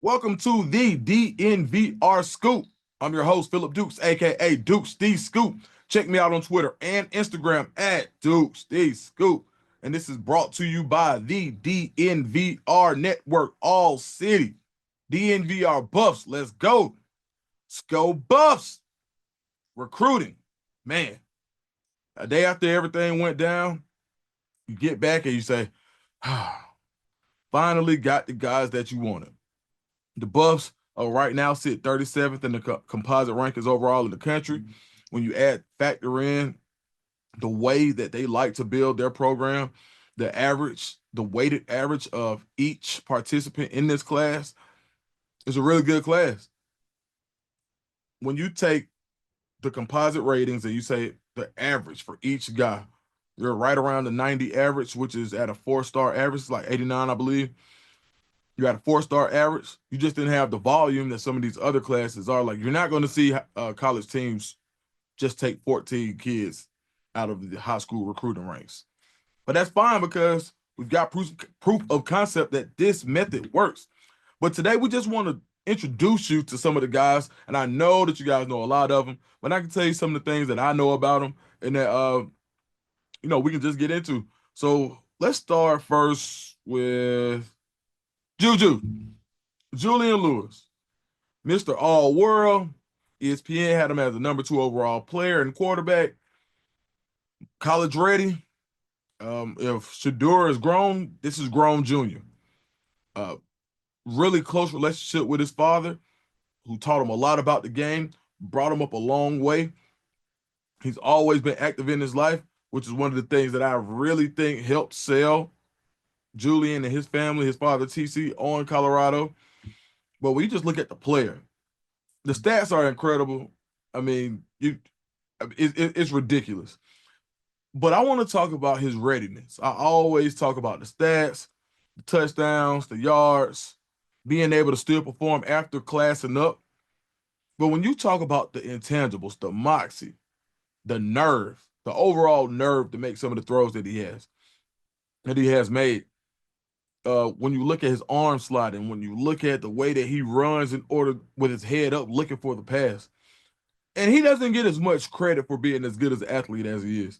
Welcome to the DNVR Scoop. I'm your host, Phillip Dukes, aka Dukes the Scoop. Check me out on Twitter and Instagram at Dukes the Scoop. And this is brought to you by the DNVR Network, All City. DNVR Buffs, let's go. Let's go Buffs. Recruiting. Man, a day after everything went down, you get back and you say, finally got the guys that you wanted. The Buffs right now sit 37th in the composite rankings overall in the country. When you factor in the way that they like to build their program, the weighted average of each participant in this class is a really good class. When you take the composite ratings and you say the average for each guy, you're right around the 90 average, which is at a 4-star average, like 89, I believe. You got a 4-star average. You just didn't have the volume that some of these other classes are. Like, you're not going to see college teams just take 14 kids out of the high school recruiting ranks. But that's fine because we've got proof of concept that this method works. But today we just want to introduce you to some of the guys, and I know that you guys know a lot of them, but I can tell you some of the things that I know about them and that we can just get into. So let's start first with Juju, Julian Lewis, Mr. All World. ESPN had him as the number 2 overall player and quarterback. College ready. If Shedeur is grown, this is grown junior. Really close relationship with his father, who taught him a lot about the game, brought him up a long way. He's always been active in his life, which is one of the things that I really think helped sell Julian and his family, his father TC, on Colorado. But when you just look at the player, the stats are incredible. I mean, it's ridiculous. But I want to talk about his readiness. I always talk about the stats, the touchdowns, the yards, being able to still perform after classing up. But when you talk about the intangibles, the moxie, the nerve, the overall nerve to make some of the throws that he has made, when you look at his arm sliding, when you look at the way that he runs in order with his head up looking for the pass, and he doesn't get as much credit for being as good as an athlete as he is.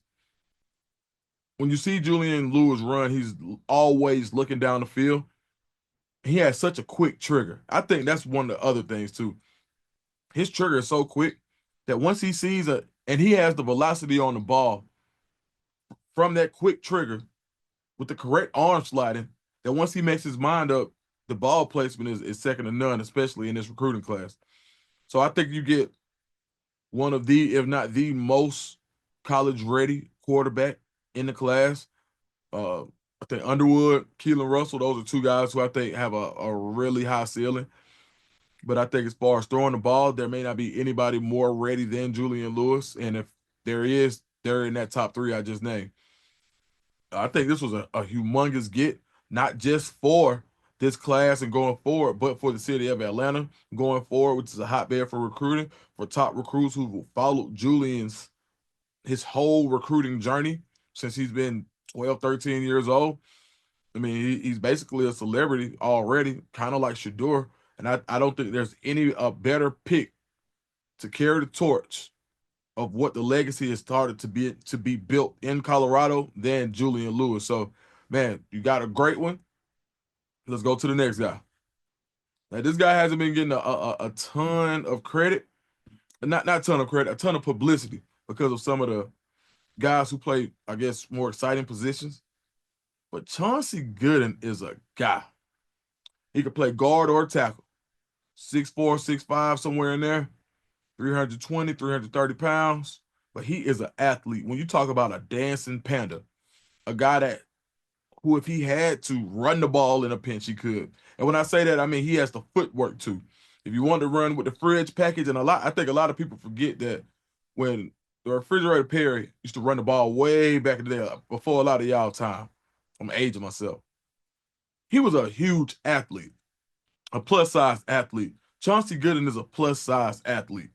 When you see Julian Lewis run, he's always looking down the field. He has such a quick trigger. I think that's one of the other things too. His trigger is so quick that once he sees and he has the velocity on the ball from that quick trigger with the correct arm sliding, that once he makes his mind up, the ball placement is second to none, especially in this recruiting class. So I think you get one of the, if not the most college-ready quarterback in the class. I think Underwood, Keelan Russell, those are 2 guys who I think have a really high ceiling. But I think as far as throwing the ball, there may not be anybody more ready than Julian Lewis. And if there is, they're in that top 3 I just named. I think this was a humongous get, not just for this class and going forward, but for the city of Atlanta going forward, which is a hotbed for recruiting, for top recruits who followed his whole recruiting journey since he's been 12, 13 years old. I mean, he's basically a celebrity already, kind of like Shedeur. And I don't think there's any better pick to carry the torch of what the legacy has started to be built in Colorado than Julian Lewis. So, man, you got a great one. Let's go to the next guy. Now, this guy hasn't been getting a ton of credit, not a ton of credit, a ton of publicity because of some of the guys who play, I guess, more exciting positions. But Chauncey Gooden is a guy. He could play guard or tackle. 6'4", 6'5", somewhere in there. 320, 330 pounds. But he is an athlete. When you talk about a dancing panda, a guy who, if he had to run the ball in a pinch, he could. And when I say that, I mean he has the footwork too. If you want to run with the fridge package, and I think a lot of people forget that when the refrigerator Perry used to run the ball way back in the day, before a lot of y'all time. I'm aging myself. He was a huge athlete, a plus-size athlete. Chauncey Gooden is a plus-size athlete,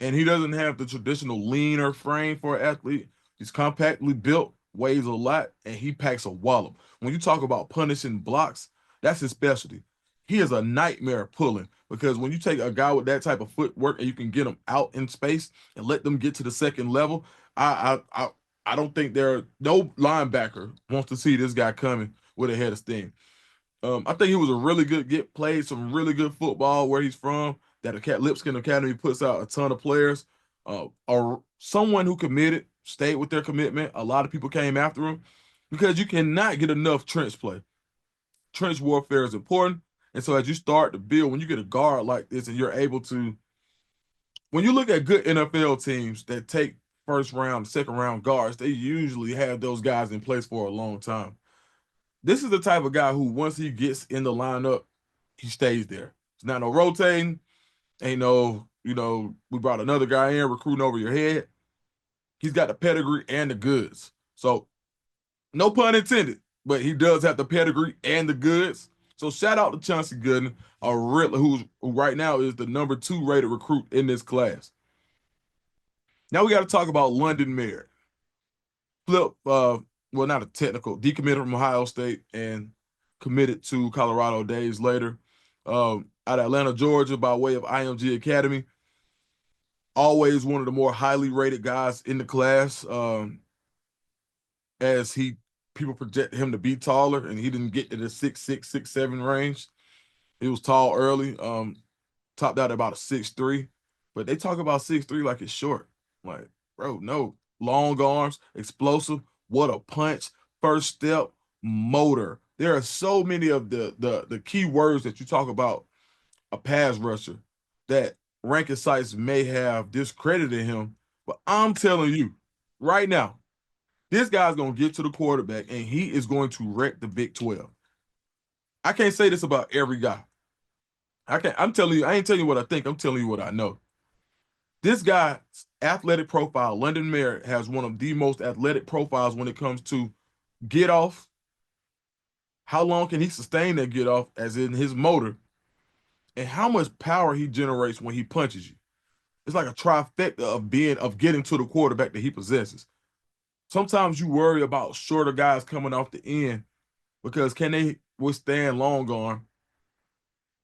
and he doesn't have the traditional leaner frame for an athlete. He's compactly built, weighs a lot, and he packs a wallop. When you talk about punishing blocks, that's his specialty. he is a nightmare pulling, because when you take a guy with that type of footwork and you can get them out in space and let them get to the second level, I don't think no linebacker wants to see this guy coming with a head of steam. I think he was a really good played some really good football where he's from. That Lipscomb Academy puts out a ton of players. Or someone who committed, stayed with their commitment. A lot of people came after him because you cannot get enough trench play. Trench warfare is important. And so as you start to build, when you get a guard like this and you're able to, when you look at good NFL teams that take first round, second round guards, they usually have those guys in place for a long time. This is the type of guy who, once he gets in the lineup, he stays there. It's not no rotating. Ain't no, we brought another guy in recruiting over your head. He's got the pedigree and the goods. So, no pun intended, but he does have the pedigree and the goods. So, shout out to Chauncey Gooden, who right now is the number 2 rated recruit in this class. Now we got to talk about London Merritt. Flip, not a technical, decommitted from Ohio State and committed to Colorado days later. Out of Atlanta, Georgia, by way of IMG Academy. Always one of the more highly rated guys in the class, as people project him to be taller, and he didn't get to the 6'6", 6'7" range. He was tall early, topped out at about a 6'3", but they talk about 6'3" like it's short. Like, bro, no. Long arms, explosive, what a punch, first step, motor. There are so many of the key words that you talk about a pass rusher that ranking sites may have discredited him. But I'm telling you right now, this guy's going to get to the quarterback and he is going to wreck the Big 12. I can't say this about every guy. I'm telling you, I ain't telling you what I think. I'm telling you what I know. This guy's athletic profile, London Merritt, has one of the most athletic profiles when it comes to get off. How long can he sustain that get off, as in his motor, and how much power he generates when he punches you. It's like a trifecta of getting to the quarterback that he possesses. Sometimes you worry about shorter guys coming off the end because can they withstand long arm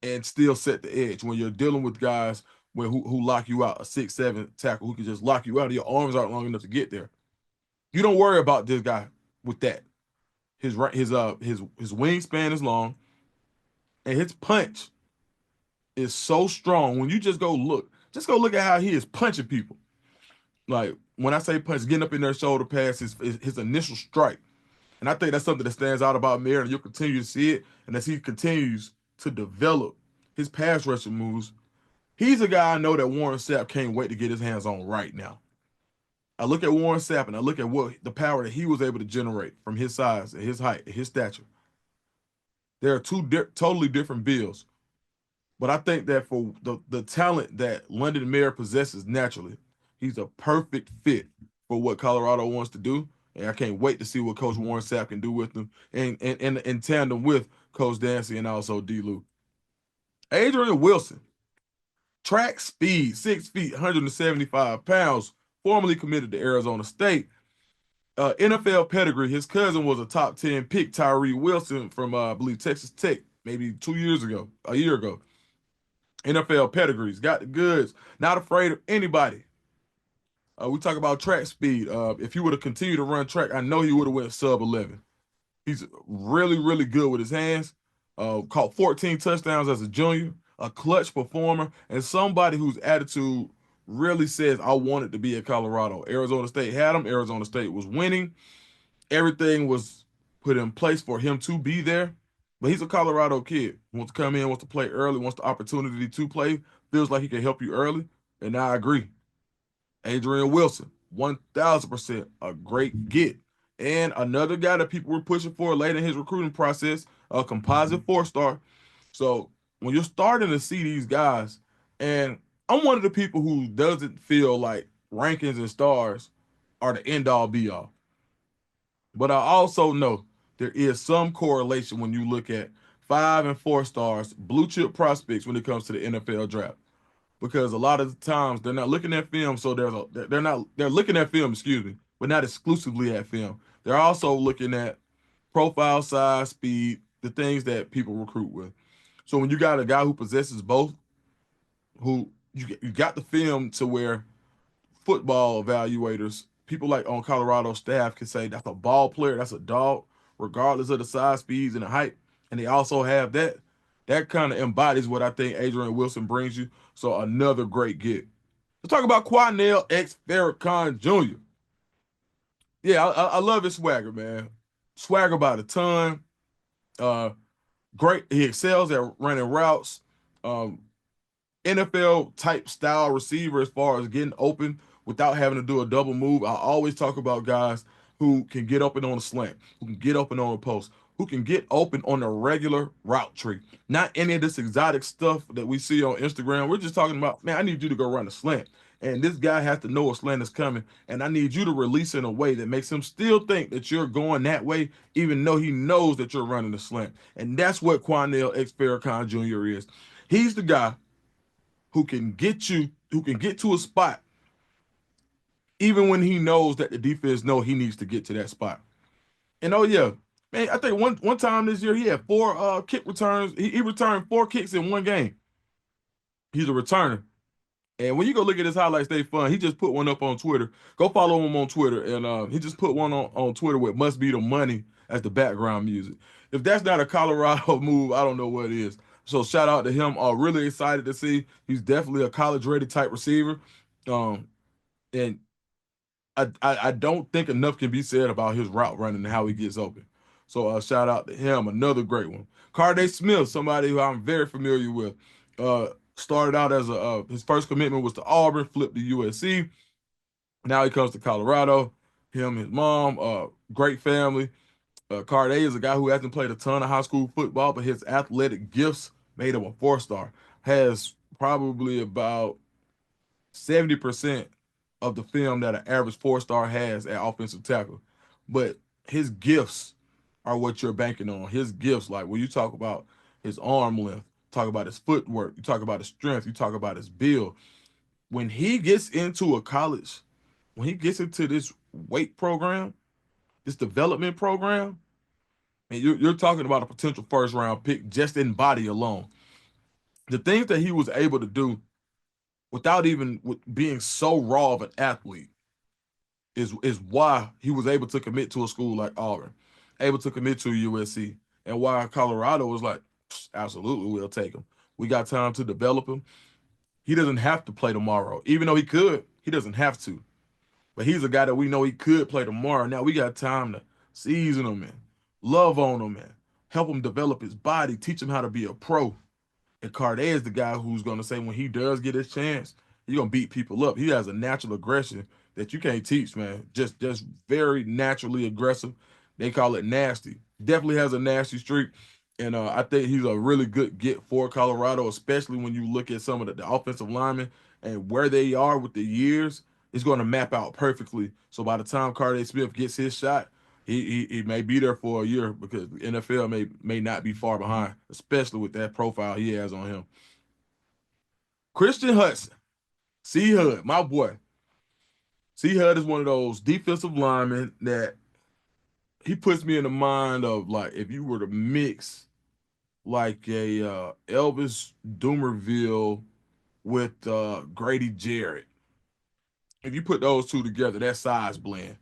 and still set the edge when you're dealing with guys who lock you out, a 6'7" tackle who can just lock you out. Your arms aren't long enough to get there. You don't worry about this guy with that. His wingspan is long, and his punch is so strong. When you just go look at how he is punching people. Like, when I say punch, getting up in their shoulder pass, his initial strike. And I think that's something that stands out about Merritt, and you'll continue to see it. And as he continues to develop his pass rushing moves, he's a guy I know that Warren Sapp can't wait to get his hands on right now. I look at Warren Sapp and I look at what the power that he was able to generate from his size and his height and his stature. There are two totally different builds. But I think that for the talent that London Merritt possesses naturally, he's a perfect fit for what Colorado wants to do. And I can't wait to see what Coach Warren Sapp can do with them and in tandem with Coach Dancy and also D-Lou. Adrian Wilson, track speed, 6 feet, 175 pounds, formerly committed to Arizona State. NFL pedigree, his cousin was a top 10 pick, Tyree Wilson from, I believe, Texas Tech, maybe a year ago. NFL pedigrees, got the goods, not afraid of anybody. We talk about track speed. If he would have continued to run track, I know he would have went sub 11. He's really, really good with his hands. Caught 14 touchdowns as a junior, a clutch performer, and somebody whose attitude really says, I wanted to be at Colorado. Arizona State had him. Arizona State was winning. Everything was put in place for him to be there. But he's a Colorado kid. Wants to come in, wants to play early, wants the opportunity to play, feels like he can help you early. And I agree. Adrian Wilson, 1,000% a great get. And another guy that people were pushing for late in his recruiting process, a composite 4-star. So when you're starting to see these guys, and I'm one of the people who doesn't feel like rankings and stars are the end-all be-all. But I also know there is some correlation when you look at 5 and 4 stars, blue chip prospects when it comes to the NFL draft. Because a lot of the times they're not looking at film, so they're looking at film, but not exclusively at film. They're also looking at profile, size, speed, the things that people recruit with. So when you got a guy who possesses both, who you got the film to where football evaluators, people like on Colorado staff can say that's a ball player, that's a dog, regardless of the size, speeds, and the height. And they also have that. That kind of embodies what I think Adrian Wilson brings you. So another great get. Let's talk about Quanell X Farrakhan Jr. Yeah, I love his swagger, man. Swagger by the ton. Uh, Great. He excels at running routes. Um, NFL type style receiver as far as getting open without having to do a double move. I always talk about guys who can get open on a slant, who can get open on a post, who can get open on a regular route tree. Not any of this exotic stuff that we see on Instagram. We're just talking about, man, I need you to go run a slant. And this guy has to know a slant is coming. And I need you to release in a way that makes him still think that you're going that way, even though he knows that you're running the slant. And that's what Quanell X Farrakhan Jr. is. He's the guy who can get to a spot even when he knows that the defense know he needs to get to that spot. And oh yeah, man, I think one time this year he had four kick returns. He returned 4 kicks in one game. He's a returner. And when you go look at his highlights, they fun. He just put one up on Twitter. Go follow him on Twitter. And he just put one on Twitter with "Must Be the Money" as the background music. If that's not a Colorado move, I don't know what it is. So shout out to him. Really excited to see. He's definitely a college-ready type receiver. And I don't think enough can be said about his route running and how he gets open. So shout out to him. Another great one. Carday Smith, somebody who I'm very familiar with. Started out as his first commitment was to Auburn, flipped to USC. Now he comes to Colorado. Him, his mom, great family. Carday is a guy who hasn't played a ton of high school football, but his athletic gifts made him a 4-star. Has probably about 70% of the film that an average 4-star has at offensive tackle. But his gifts are what you're banking on. His gifts, like when you talk about his arm length, talk about his footwork, you talk about his strength, you talk about his build. When he gets into a college, when he gets into this weight program, this development program, and you're talking about a potential first-round pick just in body alone. The things that he was able to do without even being so raw of an athlete is why he was able to commit to a school like Auburn, able to commit to USC, and why Colorado was like, absolutely, we'll take him. We got time to develop him. He doesn't have to play tomorrow, even though he could. He doesn't have to, but he's a guy that we know he could play tomorrow. Now we got time to season him and love on him and help him develop his body, teach him how to be a pro. And Carday is the guy who's going to say when he does get his chance, he's going to beat people up. He has a natural aggression that you can't teach, man. Just very naturally aggressive. They call it nasty. Definitely has a nasty streak. And I think he's a really good get for Colorado, especially when you look at some of the offensive linemen and where they are with the years. It's going to map out perfectly. So by the time Carday Smith gets his shot, he may be there for a year because the NFL may not be far behind, especially with that profile he has on him. Christian Hudson, C Hud, my boy. C Hud is one of those defensive linemen that he puts me in the mind of like if you were to mix like a Elvis Dumerville with Grady Jarrett. If you put those two together, that size blend.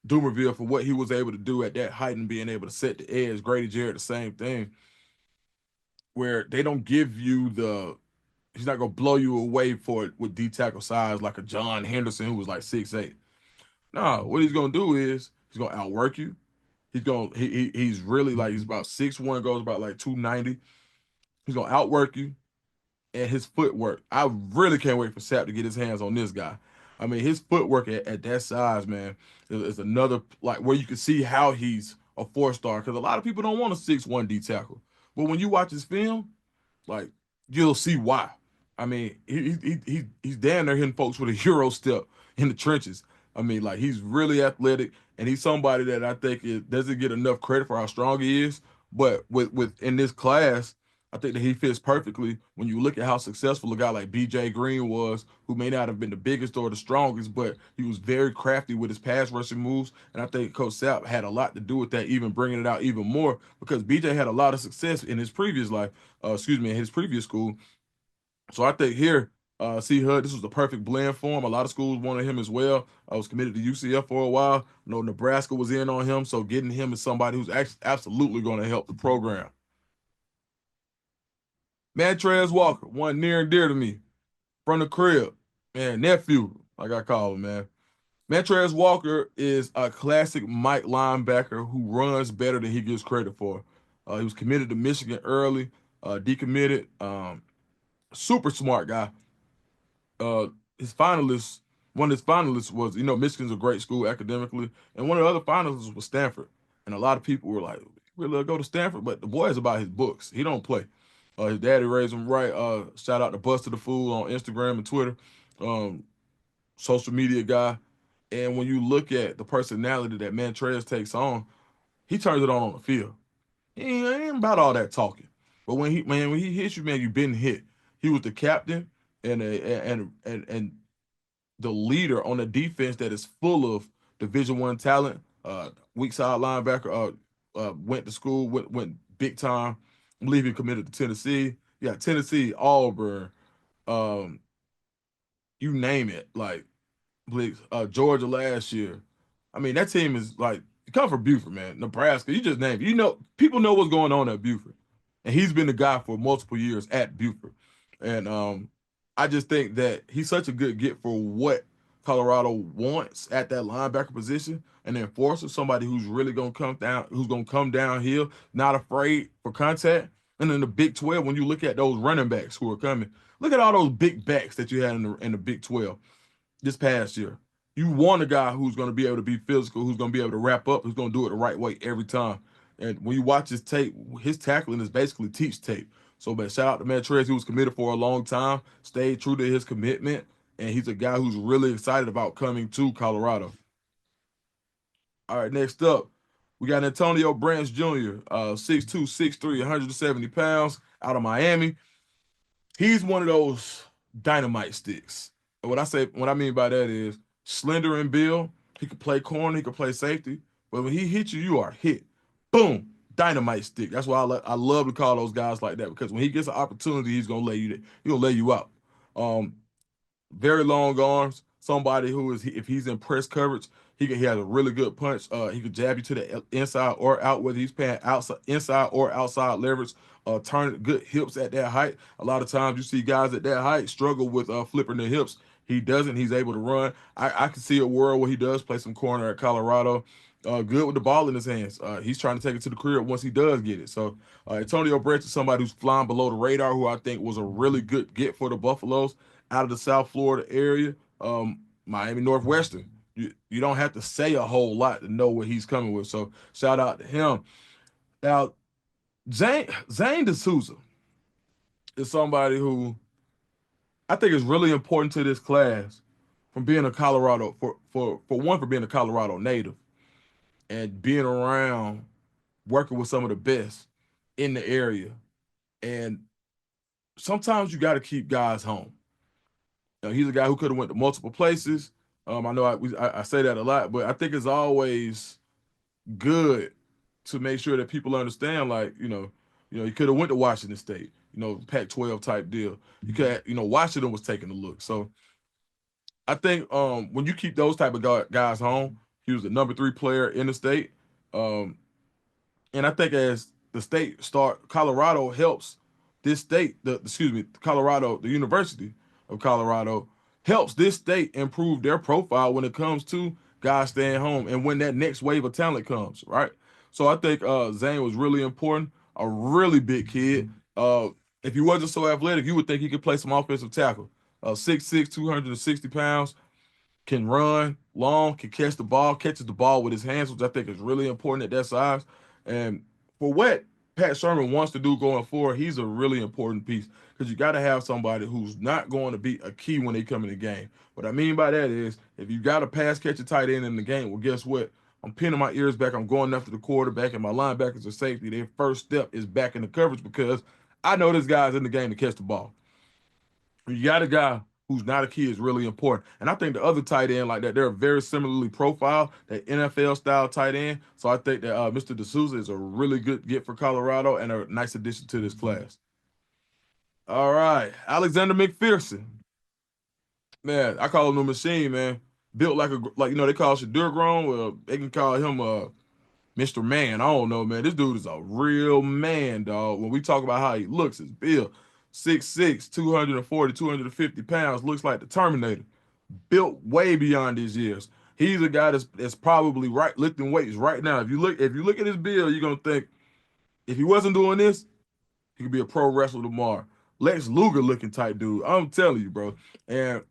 Dumerville for what he was able to do at that height and being able to set the edge. Grady Jarrett, the same thing, where they don't give you he's not gonna blow you away for it with D tackle size like a John Henderson who was like 6'8". No, what he's gonna do is he's gonna outwork you. He's really like he's about 6'1", goes about like 290. He's gonna outwork you. And his footwork. I really can't wait for Sapp to get his hands on this guy. I mean, his footwork at that size, man, is another like where you can see how he's a 4-star. Because a lot of people don't want a 6'1" D tackle, but when you watch his film, like you'll see why. I mean, he's damn near hitting folks with a Euro step in the trenches. I mean, like he's really athletic, and he's somebody that I think doesn't get enough credit for how strong he is. But with in this class, I think that he fits perfectly when you look at how successful a guy like BJ Green was, who may not have been the biggest or the strongest, but he was very crafty with his pass rushing moves. And I think Coach Sapp had a lot to do with that, even bringing it out even more, because BJ had a lot of success in his previous life, in his previous school. So I think here, C. Hud, this was the perfect blend for him. A lot of schools wanted him as well. I was committed to UCF for a while. I know Nebraska was in on him, so getting him is somebody who's absolutely going to help the program. Mantrez Walker, one near and dear to me, from the crib, man, nephew, like I call him, man. Mantrez Walker is a classic Mike linebacker who runs better than he gives credit for. He was committed to Michigan early, decommitted. Super smart guy. uh his finalists, one of his finalists was, Michigan's a great school academically, and one of the other finalists was Stanford. And a lot of people were like, really go to Stanford? But the boy is about his books. He don't play. His daddy raised him right. Shout out to Buster the Fool on Instagram and Twitter. Um, Social media guy. And when you look at the personality that Mantrez takes on, he turns it on the field. He ain't about all that talking. But when he hits you, man, you've been hit. He was the captain and the leader on a defense that is full of Division I talent. Weak side linebacker. Went to school, went big time. I believe he committed to Tennessee. Yeah, Tennessee, Auburn, um, you name it. Like Georgia last year. I mean, that team is like, you come from Buford, man. Nebraska, you just name it. People know what's going on at Buford. And he's been the guy for multiple years at Buford. And I just think that he's such a good get for what Colorado wants at that linebacker position. An enforcer, somebody who's really gonna come downhill, not afraid for contact. And in the Big 12, when you look at those running backs who are coming, look at all those big backs that you had in the Big 12 this past year. You want a guy who's going to be able to be physical, who's going to be able to wrap up, who's going to do it the right way every time. And when you watch his tape, his tackling is basically teach tape. So, man, shout out to Mantrez. He was committed for a long time, stayed true to his commitment, and he's a guy who's really excited about coming to Colorado. All right, next up, we got Antonio Branch Jr., 6'2", 6'3", 170 pounds, out of Miami. He's one of those dynamite sticks. And what I mean by that is slender in build. He could play corner, he could play safety, but when he hits you, you are hit. Boom, dynamite stick. That's why I love to call those guys like that, because when he gets an opportunity, he'll lay you out. Um, Very long arms. Somebody who is, if he's in press coverage, he has a really good punch. He could jab you to the inside or out, whether he's paying outside, inside or outside leverage. Turn good hips at that height. A lot of times you see guys at that height struggle with flipping their hips. He doesn't. He's able to run. I can see a world where he does play some corner at Colorado. Good with the ball in his hands. He's trying to take it to the crib once he does get it. So Antonio Branch is somebody who's flying below the radar, who I think was a really good get for the Buffaloes out of the South Florida area. Miami Northwestern. You don't have to say a whole lot to know what he's coming with. So shout out to him. Now, Zane D'Souza is somebody who I think is really important to this class, from being a Colorado for being a Colorado native and being around working with some of the best in the area. And sometimes you got to keep guys home. He's a guy who could have went to multiple places. I know I say that a lot, but I think it's always good to make sure that people understand, like, he could have went to Washington State, Pac-12 type deal. Washington was taking a look. So I think when you keep those type of guys home, he was the number 3 player in the state. And I think as the state Colorado helps this state, Colorado, the University of Colorado helps this state improve their profile when it comes to guys staying home and when that next wave of talent comes, right? So I think Zane was really important, a really big kid. If he wasn't so athletic, you would think he could play some offensive tackle. 6'6", 260 pounds, can run long, can catches the ball with his hands, which I think is really important at that size. And for what Pat Sherman wants to do going forward, he's a really important piece, because you got to have somebody who's not going to be a key when they come in the game. What I mean by that is, if you got a pass catcher tight end in the game, well, guess what? I'm pinning my ears back. I'm going after the quarterback, and my linebackers are safety. Their first step is back in the coverage, because I know this guy's in the game to catch the ball. You got a guy who's not a kid is really important. And I think the other tight end like that, they're very similarly profiled, that NFL style tight end. So I think that Mr. D'Souza is a really good get for Colorado and a nice addition to this class. All right, Alexander McPherson. Man, I call him the machine, man. Built like they call Shadur grown. Well, they can call him Mr. Man. I don't know, man. This dude is a real man, dog. When we talk about how he looks, his build, 6'6", 240, 250 pounds, looks like the Terminator. Built way beyond his years. He's a guy that's probably lifting weights right now. If you look at his build, you're gonna think if he wasn't doing this, he could be a pro wrestler tomorrow. Lex Luger looking type dude. I'm telling you, bro. And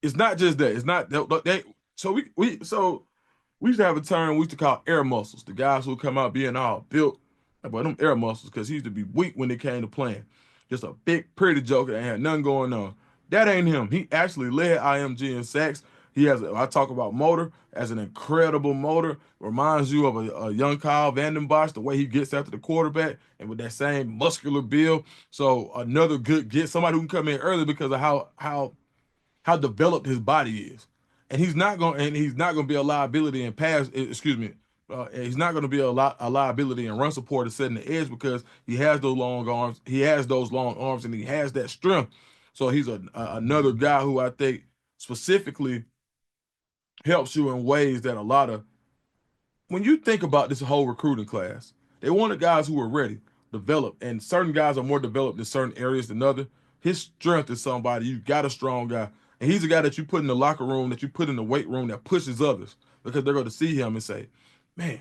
it's not just that. It's not that. So we used to have a term we used to call air muscles. The guys who come out being all built, but them air muscles, because he used to be weak when it came to playing. Just a big, pretty joker that had nothing going on. That ain't him. He actually led IMG in sacks. I talk about motor as an incredible motor. Reminds you of a young Kyle Vanden Bosch, the way he gets after the quarterback, and with that same muscular build. So another good get, somebody who can come in early because of how developed his body is. And he's not gonna be a liability in pass. Excuse me. He's not going to be a liability in run support and setting the edge because he has those long arms. He has those long arms and he has that strength. So he's another guy who I think specifically helps you in ways that when you think about this whole recruiting class, they wanted guys who were ready, developed, and certain guys are more developed in certain areas than others. His strength is somebody, you got a strong guy. And he's a guy that you put in the locker room, that you put in the weight room that pushes others because they're going to see him and say, man,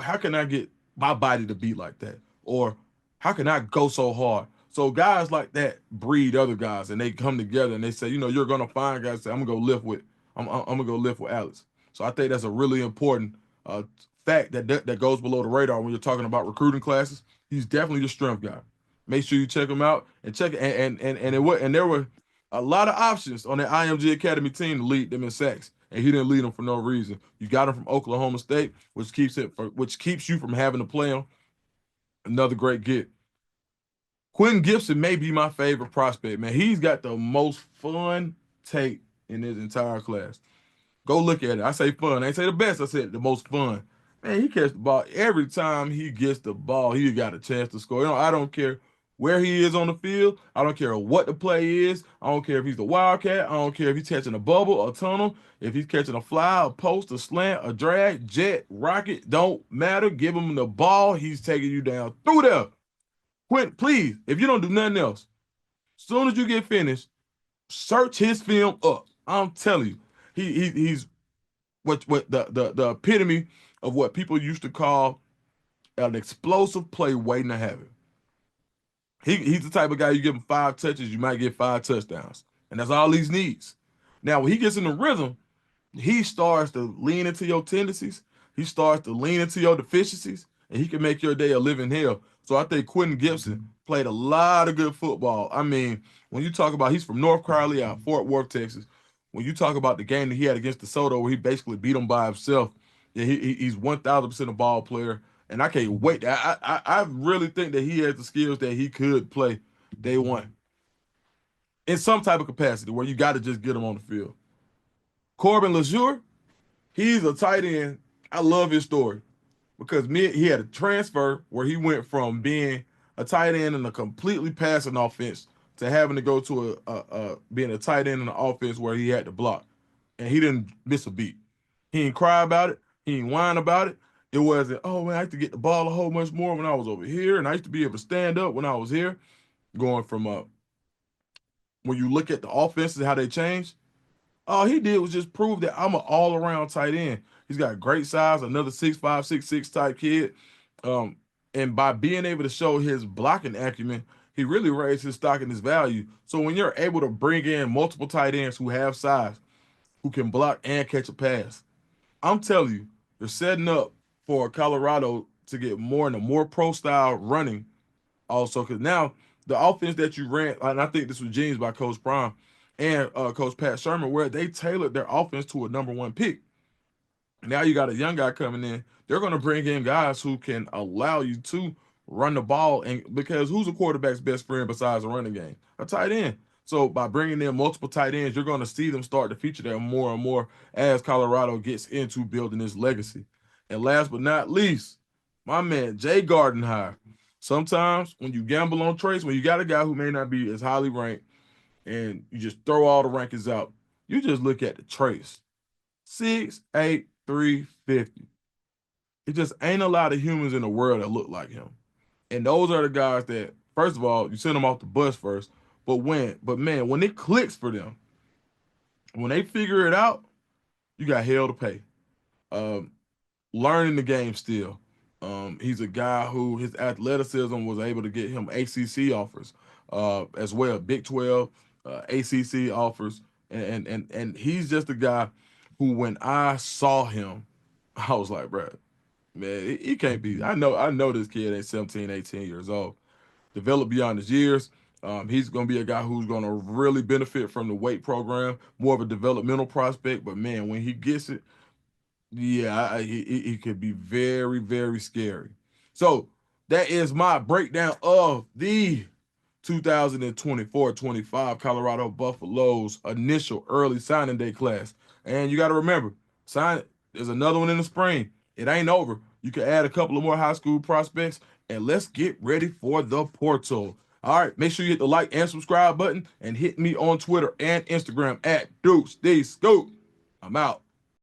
how can I get my body to beat like that? Or how can I go so hard? So guys like that breed other guys and they come together and they say, you're gonna find guys say, I'm gonna go lift with Alex. So I think that's a really important fact that goes below the radar when you're talking about recruiting classes. He's definitely the strength guy. Make sure you check him out and check it. And there were a lot of options on the IMG Academy team to lead them in sacks, and he didn't lead them for no reason. You got him from Oklahoma State, which keeps you from having to play him. Another great get. Quentin Gibson may be my favorite prospect, man. He's got the most fun tape in his entire class. Go look at it. I say fun. I ain't say the best. I said the most fun. Man, he catches the ball. Every time he gets the ball, he got a chance to score. I don't care where he is on the field. I don't care what the play is. I don't care if he's the Wildcat. I don't care if he's catching a bubble, a tunnel, if he's catching a fly, a post, a slant, a drag, jet, rocket. Don't matter. Give him the ball. He's taking you down through there. Quint, please, if you don't do nothing else, as soon as you get finished, search his film up. I'm telling you, he's what the epitome of what people used to call an explosive play waiting to happen. He's the type of guy you give him 5 touches, you might get 5 touchdowns, and that's all he needs. Now, when he gets in the rhythm, he starts to lean into your tendencies. He starts to lean into your deficiencies, and he can make your day a living hell. So I think Quentin Gibson played a lot of good football. I mean, when you talk about he's from North Carolina, out Fort Worth, Texas. When you talk about the game that he had against DeSoto, where he basically beat him by himself, yeah, he's 1,000% a ball player, and I can't wait. I really think that he has the skills that he could play day one in some type of capacity where you got to just get him on the field. Corbin LeJour, he's a tight end. I love his story because he had a transfer where he went from being a tight end in a completely passing offense to having to go to being a tight end in an offense where he had to block, and he didn't miss a beat. He didn't cry about it. He didn't whine about it. It wasn't, oh man, I used to get the ball a whole much more when I was over here, and I used to be able to stand up when I was here. Going from when you look at the offenses, how they changed, all he did was just prove that I'm an all-around tight end. He's got great size, another 6'5", 6'6" type kid. And by being able to show his blocking acumen, he really raised his stock and his value. So when you're able to bring in multiple tight ends who have size, who can block and catch a pass, I'm telling you, you're setting up for Colorado to get more in a more pro-style running also. Because now the offense that you ran, and I think this was genius by Coach Prime and Coach Pat Sherman, where they tailored their offense to a number 1 pick. Now you got a young guy coming in. They're going to bring in guys who can allow you to run the ball, and because who's a quarterback's best friend besides a running game? A tight end. So by bringing in multiple tight ends, you're going to see them start to feature that more and more as Colorado gets into building this legacy. And last but not least, my man Jay Gardenhire. Sometimes when you gamble on traits, when you got a guy who may not be as highly ranked, and you just throw all the rankings out, you just look at the traits. 6'8", 350. It just ain't a lot of humans in the world that look like him. And those are the guys that, first of all, you send them off the bus first. But man, when it clicks for them, when they figure it out, you got hell to pay. Learning the game still. He's a guy who his athleticism was able to get him ACC offers as well, Big 12, ACC offers, and he's just a guy who, when I saw him, I was like, bro, man, he can't be. I know this kid ain't 17, 18 years old. Developed beyond his years. He's going to be a guy who's going to really benefit from the weight program, more of a developmental prospect. But man, when he gets it, yeah, he could be very, very scary. So that is my breakdown of the 2024-25 Colorado Buffaloes initial early signing day class. And you got to remember, there's another one in the spring. It ain't over. You can add a couple of more high school prospects, and let's get ready for the portal. All right, make sure you hit the like and subscribe button, and hit me on Twitter and Instagram at Dukes D Scoop. I'm out.